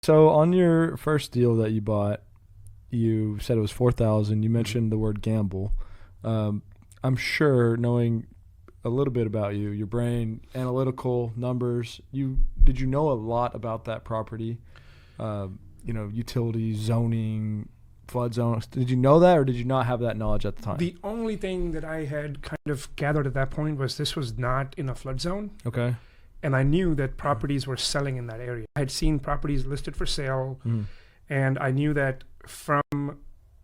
So on your first deal that you bought, you said it was 4,000. You mentioned the word gamble. Um, I'm sure, knowing a little bit about you, your brain, analytical numbers. Did you know a lot about that property? Utilities, zoning, flood zones. Did you know that, or did you not have that knowledge at the time? The only thing that I had kind of gathered at that point was this was not in a flood zone. Okay. And I knew that properties were selling in that area. I had seen properties listed for sale, and I knew that from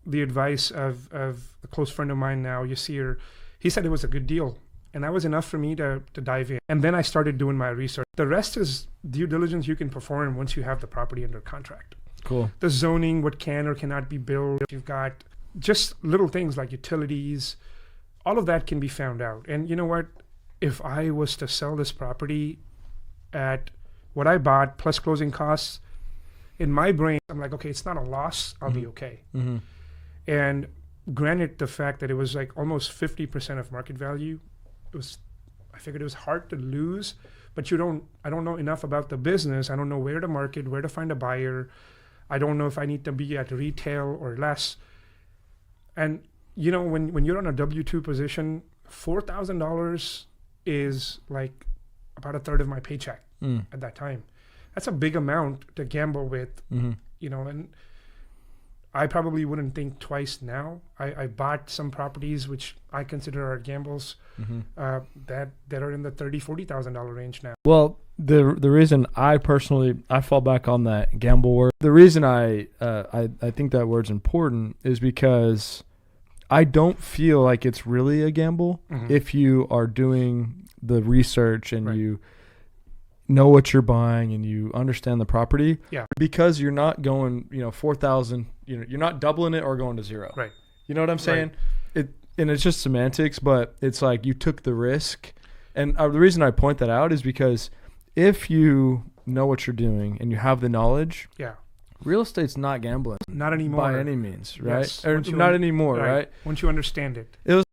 the advice of a close friend of mine now, Yasir, he said it was a good deal. And that was enough for me to dive in. And then I started doing my research. The rest is due diligence you can perform once you have the property under contract. Cool. The zoning, what can or cannot be built. You've got just little things like utilities. All of that can be found out. And you know what? If I was to sell this property at what I bought plus closing costs, in my brain, I'm like, okay, it's not a loss. I'll be okay. Mm-hmm. And granted, the fact that it was like almost 50% of market value, I figured it was hard to lose, but I don't know enough about the business. I don't know where to market, where to find a buyer. I don't know if I need to be at retail or less. And when you're on a W-2 position, $4,000 is like about a third of my paycheck at that time. That's a big amount to gamble with, and I probably wouldn't think twice now. I bought some properties which I consider are gambles that are in the $30,000-$40,000 range now. Well, the reason I fall back on that gamble word. The reason I think that word's important is because I don't feel like it's really a gamble if you are doing the research and you know what you're buying and you understand the property. Yeah. Because you're not going, 4,000, you're not doubling it or going to zero. Right. You know what I'm saying? Right. It's just semantics, but it's like you took the risk. And the reason I point that out is because if you know what you're doing and you have the knowledge, real estate's not gambling. Not anymore. By any means, right? Yes. Or not anymore, right? Once you understand it. It was